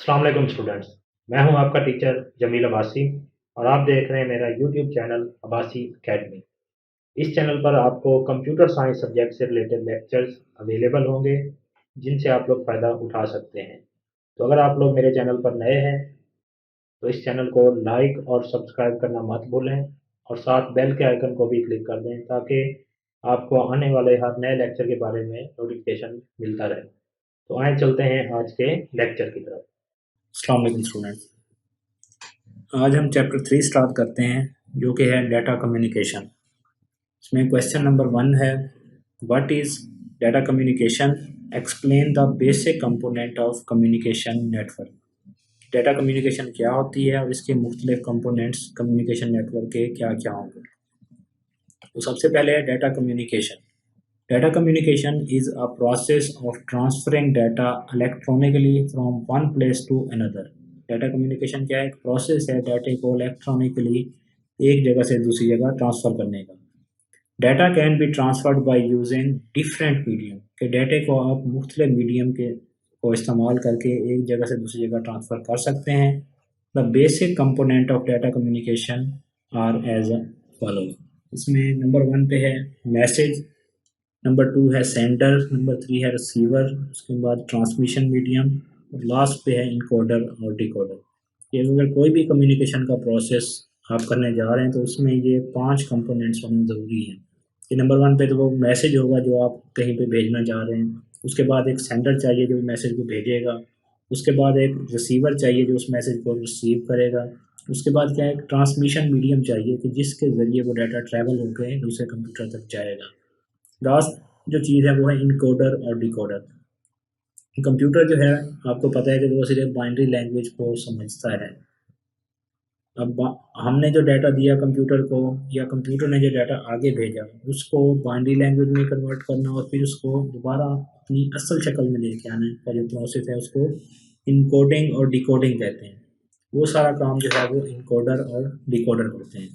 अस्सलाम वालेकुम स्टूडेंट्स। मैं हूं आपका टीचर जमील अब्बासी और आप देख रहे हैं मेरा यूट्यूब चैनल अब्बासी अकेडमी। इस चैनल पर आपको कंप्यूटर साइंस सब्जेक्ट से रिलेटेड लेक्चर्स अवेलेबल होंगे जिनसे आप लोग फ़ायदा उठा सकते हैं। तो अगर आप लोग मेरे चैनल पर नए हैं तो इस चैनल को लाइक और सब्सक्राइब करना मत भूलें और साथ बेल के आइकन को भी क्लिक कर दें ताकि आपको आने वाले हर नए लेक्चर के बारे में नोटिफिकेशन मिलता रहे। तो आए चलते हैं आज के लेक्चर की तरफ। अस्सलाम वालेकुम स्टूडेंट्स। आज हम चैप्टर 3 स्टार्ट करते हैं जो कि है डाटा कम्युनिकेशन। इसमें क्वेश्चन नंबर 1 है, what is data communication, explain the basic component of communication network. Data communication क्या होती है और इसके मुख्तलिफ कंपोनेंट्स कम्युनिकेशन नेटवर्क के क्या क्या होंगे। तो सबसे पहले है data communication. Data communication is a process of transferring data electronically from one place to another. Data communication क्या है? एक प्रोसेस है डाटे को इलेक्ट्रॉनिकली एक जगह से दूसरी जगह ट्रांसफ़र करने का। Data can be transferred by using different medium, के डाटे को आप मुख्तलिफ मीडियम के को इस्तेमाल करके एक जगह से दूसरी जगह ट्रांसफ़र कर सकते हैं। The basic component of data communication are as follow. इसमें नंबर 1 पे है मैसेज, नंबर 2 है सेंडर, नंबर 3 है रिसीवर, उसके बाद ट्रांसमिशन मीडियम और लास्ट पे है इनकोडर और डिकोडर। ये अगर कोई भी कम्युनिकेशन का प्रोसेस आप करने जा रहे हैं तो उसमें ये 5 कंपोनेंट्स होना ज़रूरी है। कि नंबर 1 पे तो वो मैसेज होगा जो आप कहीं पे भेजना चाह रहे हैं, उसके बाद एक सेंडर चाहिए जो मैसेज को भेजेगा, उसके बाद एक रिसीवर चाहिए जो उस मैसेज को रिसीव करेगा, उसके बाद क्या है, एक ट्रांसमिशन मीडियम चाहिए कि जिसके ज़रिए वो डाटा ट्रैवल होकर दूसरे कंप्यूटर तक जाएगा। लास्ट जो चीज़ है वो है इनकोडर और डिकोडर। कंप्यूटर जो है आपको पता है कि वो सिर्फ बाइनरी लैंग्वेज को समझता है। अब हमने जो डाटा दिया कंप्यूटर को या कंप्यूटर ने जो डाटा आगे भेजा उसको बाइनरी लैंग्वेज में कन्वर्ट करना और फिर उसको दोबारा अपनी असल शक्ल में लेके आने का जो प्रोसेस है उसको इनकोडिंग और डिकोडिंग कहते हैं। वो सारा काम जो है वो इनकोडर और डिकोडर करते हैं।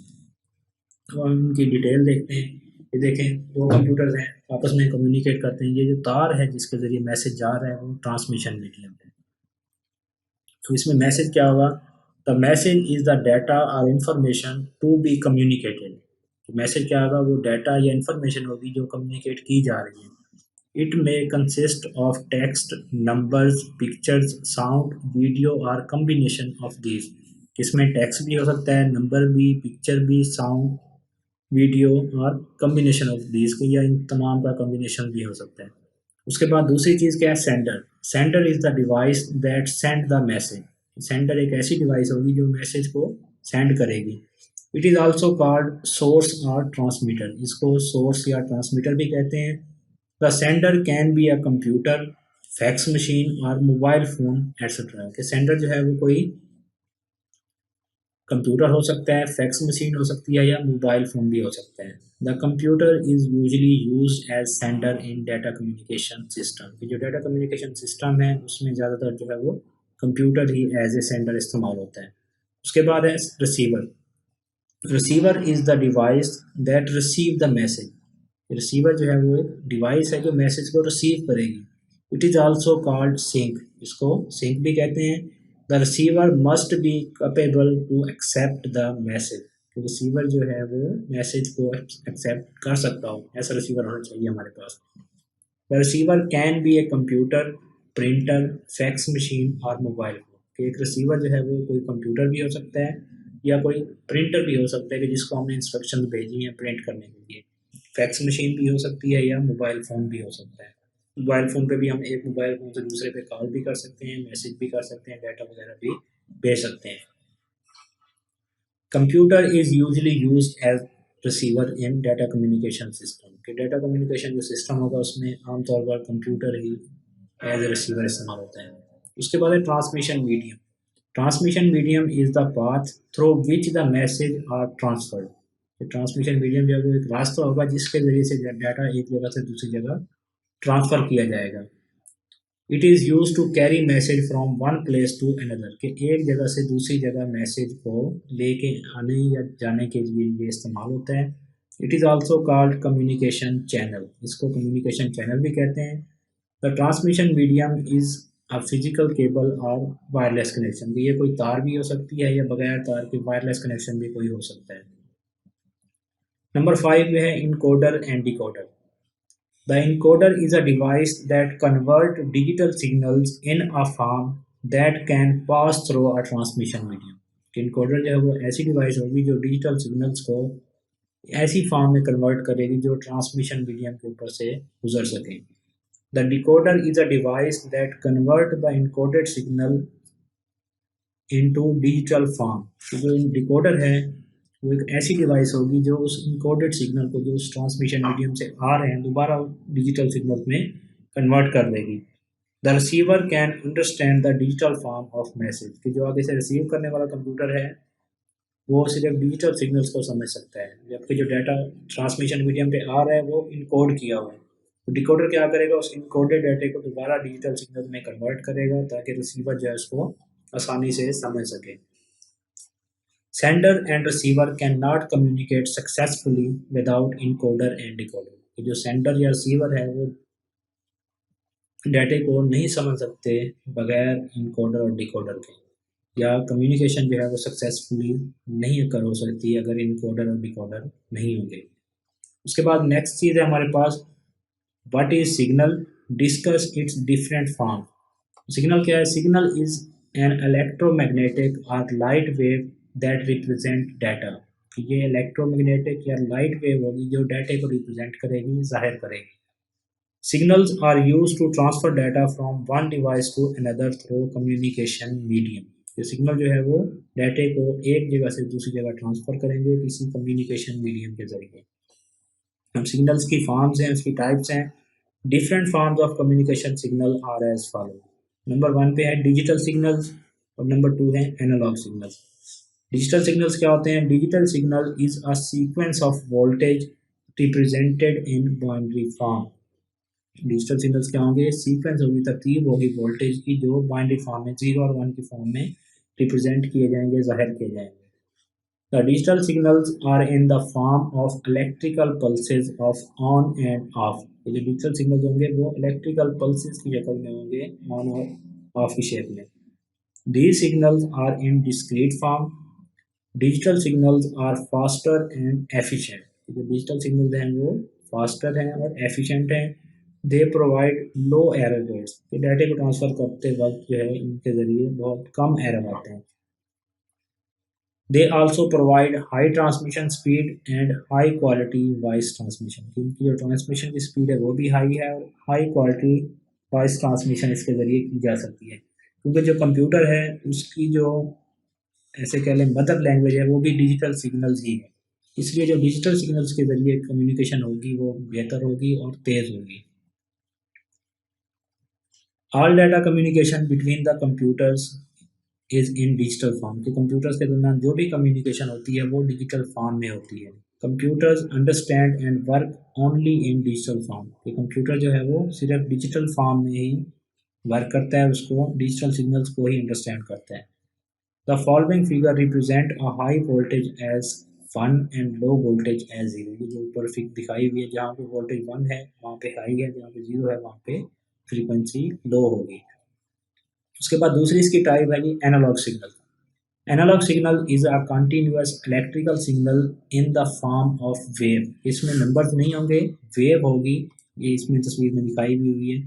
तो हम इनकी डिटेल देखते हैं। ये देखें, दो कंप्यूटर्स हैं, आपस में कम्युनिकेट करते हैं। ये जो तार है जिसके ज़रिए मैसेज जा रहा है वो ट्रांसमिशन मीडियम है। तो इसमें मैसेज क्या होगा? The message is the data और इंफॉर्मेशन टू बी कम्युनिकेटेड। तो मैसेज क्या होगा? वो डाटा या इंफॉर्मेशन होगी जो कम्युनिकेट की जा रही है। It may consist of text, numbers, pictures, sound, video और कम्बिनेशन ऑफ दीज। इसमें टेक्स्ट भी हो सकता है, नंबर भी, पिक्चर भी, साउंड, वीडियो और कम्बिनेशन ऑफ दीज के, या इन तमाम का कम्बिनेशन भी हो सकता है। उसके बाद दूसरी चीज़ क्या है? Sender. Sender is the device that send the message. Sender एक ऐसी डिवाइस होगी जो मैसेज को सेंड करेगी। It is also called source और ट्रांसमीटर। इसको सोर्स या ट्रांसमीटर भी कहते हैं। The sender can be a computer, fax machine और मोबाइल फ़ोन एट्सेट्रा। के सेंडर जो है वो कोई कंप्यूटर हो सकता है, फैक्स मशीन हो सकती है या मोबाइल फ़ोन भी हो सकता है। The computer is usually use as sender in data communication system. जो डाटा कम्युनिकेशन सिस्टम है उसमें ज़्यादातर जो है वो कंप्यूटर ही एज ए सेंडर इस्तेमाल होता है। उसके बाद है receiver. Receiver is the device that receive the message. Receiver जो है वो एक डिवाइस है जो मैसेज को रिसीव करेगी। It is also called sink. इसको सिंक भी कहते हैं। The receiver must be capable to accept the message. Receiver जो है वो मैसेज को एक्सेप्ट कर सकता हो, ऐसा रिसीवर होना चाहिए हमारे पास। The receiver can be a computer, printer, fax machine और मोबाइल फ़ोन। एक रिसीवर जो है वो कोई कंप्यूटर भी हो सकता है या कोई प्रिंटर भी हो सकता है कि जिसको हमने इंस्ट्रक्शन भेजी हैं प्रिंट करने के लिए। फैक्स मशीन भी हो सकती है या मोबाइल फ़ोन भी हो सकता है। मोबाइल फ़ोन पे भी हम एक मोबाइल फ़ोन से दूसरे पे कॉल भी कर सकते हैं, मैसेज भी कर सकते हैं, डाटा वगैरह भी भेज सकते हैं। Computer is usually use as receiver in data communication system. कि डाटा कम्युनिकेशन जो सिस्टम होगा उसमें आमतौर पर कंप्यूटर ही एज ए रिसीवर इस्तेमाल होता है। उसके बाद है transmission medium. Transmission medium is the path through which the message are transferred. Transmission medium जो है वो एक रास्ता होगा जिसके ज़रिए से डाटा एक जगह से दूसरी जगह ट्रांसफ़र किया जाएगा। It is use to carry message from one place to another. कि एक जगह से दूसरी जगह मैसेज को लेके आने या जाने के लिए ये इस्तेमाल होता है। It is also called communication channel. इसको कम्युनिकेशन चैनल भी कहते हैं। The transmission medium is a physical cable और वायरलेस कनेक्शन, ये कोई तार भी हो सकती है या बगैर तार के वायरलेस कनेक्शन भी कोई हो सकता है। नंबर 5 है encoder and decoder. The encoder is a device that converts digital signals in a form that can pass through a transmission medium. Encoder जो है वो ऐसी डिवाइस होगी जो डिजिटल सिग्नल्स को ऐसी फॉर्म में कन्वर्ट करेगी जो ट्रांसमिशन मीडियम के ऊपर से गुजर सके। The decoder is a device that convert the encoded signal into digital form. जो डिकोडर है वो एक ऐसी डिवाइस होगी जो उस इनकोडेड सिग्नल को जो उस ट्रांसमिशन मीडियम से आ रहे हैं दोबारा डिजिटल सिग्नल में कन्वर्ट कर देगी। The receiver can understand the digital form of message, कि जो आगे से रिसीव करने वाला कंप्यूटर है वो सिर्फ डिजिटल सिग्नल्स को समझ सकता है, जबकि जो डाटा ट्रांसमिशन मीडियम पे आ रहा है वो इनकोड किया हुआ है। तो डिकोडर क्या करेगा, उस इनकोडेड डाटे को दोबारा डिजिटल सिग्नल में कन्वर्ट करेगा ताकि रिसीवर जो है उसको आसानी से समझ सके। Sender and receiver can not communicate successfully without encoder and decoder. जो सेंडर या रिसीवर है वो डाटे को नहीं समझ सकते बगैर इनकोडर और डिकोडर के, या कम्युनिकेशन जो है वो सक्सेसफुली नहीं कर हो सकती अगर इनकोडर और डिकोडर नहीं होंगे। उसके बाद नेक्स्ट चीज़ है हमारे पास what is signal, discuss its different form. Signal क्या है, सिग्नल इज एन इलेक्ट्रोमैग्नेटिक और light wave that represent data. ये इलेक्ट्रोमैग्नेटिक या लाइट वेव होगी जो डाटे को रिप्रेजेंट करेगी, जाहिर करेगी। Signals are use to transfer data from one device to another through communication medium. ये सिग्नल जो है वो डाटे को एक जगह से दूसरी जगह ट्रांसफर करेंगे किसी कम्युनिकेशन मीडियम के जरिए। अब सिग्नल्स की फॉर्म्स हैं, उसकी टाइप्स हैं। Different forms of communication signal are as follow. Number 1 पे है डिजिटल सिग्नल्स और नंबर 2 है एनालॉग सिग्नल्स। डिजिटल सिग्नल्स क्या होते हैं, digital signal is a sequence of voltage represented in binary form. Digital signals क्या होंगे, सीक्वेंस होगी, तरतीब होगी वोल्टेज की जो बाइनरी फॉर्म में 0 और 1 की फॉर्म में रिप्रेजेंट किए जाएंगे, जाहिर किए जाएंगे। The digital signals are in the form of electrical pulses of on and off. ये जो डिजिटल सिग्नल्स होंगे वो इलेक्ट्रिकल पल्सेस की शक्ल में होंगे, ऑन और ऑफ की शेप में। These signals are in discrete form. Digital signals are faster and efficient. जो डिजिटल सिग्नल्स हैं वो फास्टर हैं और एफिशिएंट हैं। They provide low error rates, ये डाटे को ट्रांसफर करते वक्त जो है इनके ज़रिए बहुत कम एरर आते हैं। They also provide high transmission speed and high quality voice transmission. इनकी जो ट्रांसमिशन की स्पीड है वो भी हाई है और हाई क्वालिटी वॉइस ट्रांसमिशन इसके ज़रिए की जा सकती है, क्योंकि जो कंप्यूटर है उसकी जो ऐसे कह लें मदर लैंग्वेज है वो भी डिजिटल सिग्नल्स ही है, इसलिए जो डिजिटल सिग्नल्स के ज़रिए कम्युनिकेशन होगी वो बेहतर होगी और तेज़ होगी। All data communication between the computers is in digital form, कि कंप्यूटर्स के दरमियान जो भी कम्युनिकेशन होती है वो डिजिटल फॉर्म में होती है। Computers understand and work only in digital form, कि कंप्यूटर जो है वो सिर्फ डिजिटल फॉर्म में ही वर्क करता है, उसको डिजिटल सिग्नल्स को ही अंडरस्टैंड करता है। The following figure represent a high voltage as 1 and low voltage as 0। ये जो ऊपर फिगर दिखाई हुई है, जहाँ पे वोल्टेज 1 है वहाँ पे हाई है, जहाँ पे 0 है वहाँ पे फ्रीक्वेंसी लो होगी। उसके बाद दूसरी इसकी टाइप है जी analogue signal. Analogue signal is a continuous electrical signal in the form of wave. इसमें नंबर्स नहीं होंगे, वेव होगी, ये इसमें तस्वीर में दिखाई भी हुई है।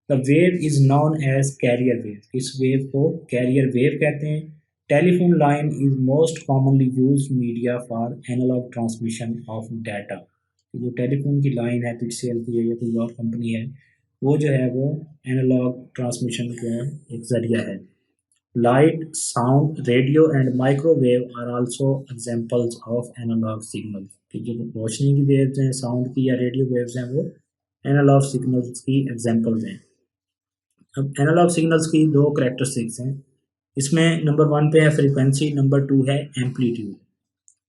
The wave is known as carrier wave, इस वेव को कैरियर वेव कहते हैं। Telephone line is most commonly use media for analog transmission of data. जो टेलीफोन की लाइन है पिक्सेल की है या कोई और कंपनी है वो जो है वो एनालॉग ट्रांसमिशन का एक जरिया है। Light, sound, radio and microwave are also examples of analog signal. कि जो रोशनी की वेव्स हैं, साउंड की या रेडियो वेव्स हैं, वो एनालॉग सिग्नल्स की एग्जांपल्स हैं। अब एनालॉग सिग्नल्स की दो करेक्टरिस्टिक्स हैं, इसमें नंबर 1 पे है फ्रीक्वेंसी, नंबर 2 है एम्पलीट्यूड।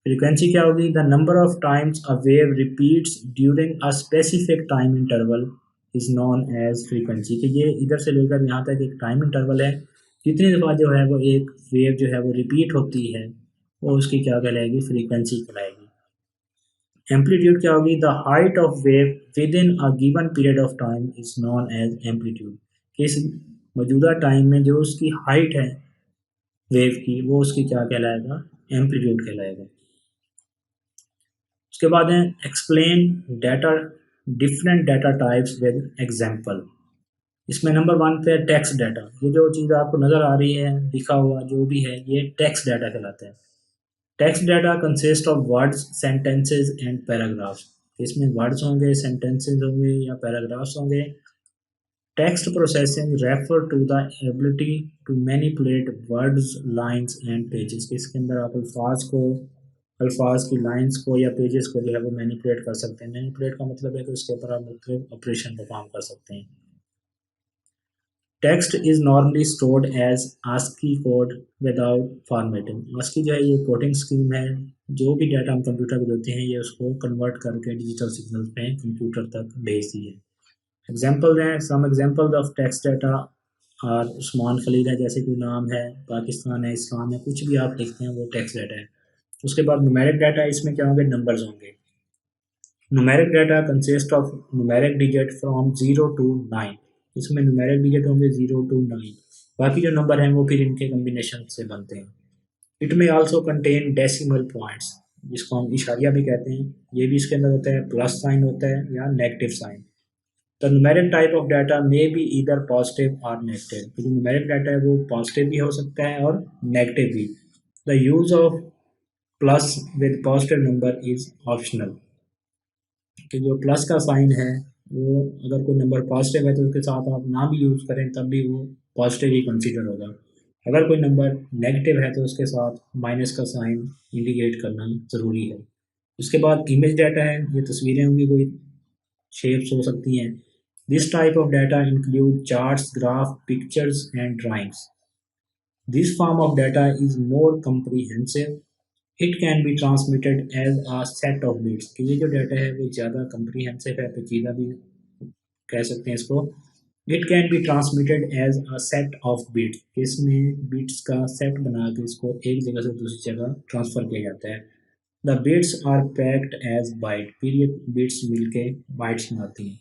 फ्रीक्वेंसी क्या होगी, the number of times a wave repeats during a specific time interval is known as frequency. कि ये इधर से लेकर यहाँ तक एक टाइम इंटरवल है, जितनी दफ़ा जो है वो एक वेव जो है वो रिपीट होती है वो उसकी क्या कहलाएगी, फ्रीक्वेंसी कहलाएगी। एम्पलीट्यूड क्या होगी, the height of wave within a given period of time is known as amplitude. इस मौजूदा टाइम में जो उसकी हाइट है वेव की, वो उसकी क्या कहलाएगा, एम्पलीट्यूड कहलाएगा। उसके बाद है explain data different data types with example. इसमें नंबर 1 पे है टेक्स्ट डाटा। ये जो चीज़ आपको नज़र आ रही है लिखा हुआ जो भी है, ये टेक्स्ट डाटा कहलाता है। Text data consist of words, sentences and paragraphs. इसमें वर्ड्स होंगे, सेंटेंसेस होंगे या पैराग्राफ्स होंगे। Text processing refer to the ability to manipulate words, lines and pages. इसके अंदर आप अल्फाज की लाइंस को या पेजेस को जो है वो मैनिपुलेट कर सकते हैं। मैनिपुलेट का मतलब है कि उसके ऊपर आप मुख्तलिफ ऑपरेशन परफॉर्म कर सकते हैं। Text is normally stored as ASCII code without formatting. ASCII जो है ये कोडिंग स्कीम है, जो भी डाटा हम कंप्यूटर को देते हैं ये उसको कन्वर्ट करके डिजिटल सिग्नल पे कंप्यूटर तक भेजती है। एग्जाम्पल हैं, some examples of text data और उस्मान खलील है, जैसे कोई नाम है, पाकिस्तान है, इस्लाम है, कुछ भी आप लिखते हैं वो टेक्स्ट डाटा है। उसके बाद न्यूमेरिक डाटा, इसमें क्या होंगे, नंबर्स होंगे। Numeric data consist of numeric digit from 0 to 9। इसमें न्यूमेरिक डिजिट होंगे 0 to 9। बाकी जो नंबर हैं वो फिर इनके कम्बिनेशन से बनते हैं। इट में आल्सो कंटेन डेसिमल पॉइंट्स, जिसको हम इशारिया भी कहते हैं। ये भी इसके अंदर होता है, प्लस साइन होता है या negative sign. The numeric type of data may be either positive or negative. तो जो न्यूमेरिक डाटा है वो पॉजिटिव भी हो सकता है और नेगेटिव भी। The use of plus with positive number is optional. कि जो प्लस का साइन है वो अगर कोई नंबर पॉजिटिव है तो उसके साथ आप ना भी यूज़ करें तब भी वो पॉजिटिव ही कंसीडर होगा। अगर कोई नंबर नेगेटिव है तो उसके साथ माइनस का साइन इंडिकेट करना ज़रूरी है। उसके बाद इमेज डाटा है, ये तस्वीरें होंगी, कोई शेप्स हो सकती हैं। This type of data include charts, graph, pictures and drawings. This form of data is more comprehensive. It can be transmitted as a set of bits. कि ये जो डाटा है वो ज़्यादा कम्प्रीहेंसिव है, पेचीदा भी कह सकते हैं इसको। It can be transmitted as a set of bits. इसमें बिट्स का सेट बना के इसको एक जगह से दूसरी जगह ट्रांसफ़र किया जाता है। The bits are packed as byte. फिर ये बिट्स मिलके बाइट्स बनाती हैं।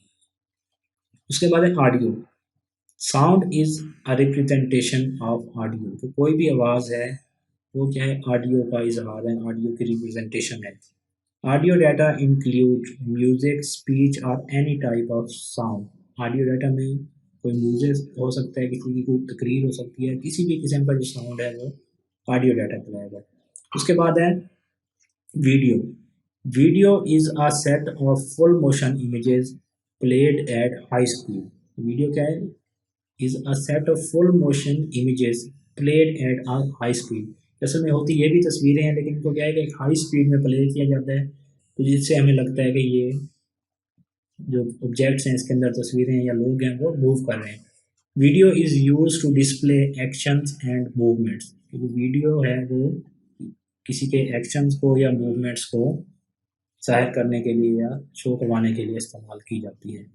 उसके बाद है audio. Sound is a representation of audio. तो कोई भी आवाज़ है वो क्या है, ऑडियो का इजहार है, ऑडियो की रिप्रेजेंटेशन है। Audio data include music, speech और any type of sound. Audio data में कोई म्यूजिक हो सकता है, किसी की कोई तकरीर हो सकती है, किसी भी किस्म का जो साउंड है वो ऑडियो डाटा कहलाएगा। उसके बाद है video. Video is a set of full motion images played at high speed. Video क्या है, is a set of full motion images played at a high speed. असल में होती ये भी तस्वीरें हैं, लेकिन इनको क्या है कि एक हाई स्पीड में प्ले किया जाता है, तो जिससे हमें लगता है कि ये जो ऑब्जेक्ट्स हैं इसके अंदर तस्वीरें या लोग हैं वो मूव कर रहे हैं। Video is use to display actions and movements. जो वीडियो है वो किसी के एक्शंस को या मूवमेंट्स को ज़ाहिर करने के लिए या शो करवाने के लिए इस्तेमाल की जाती है।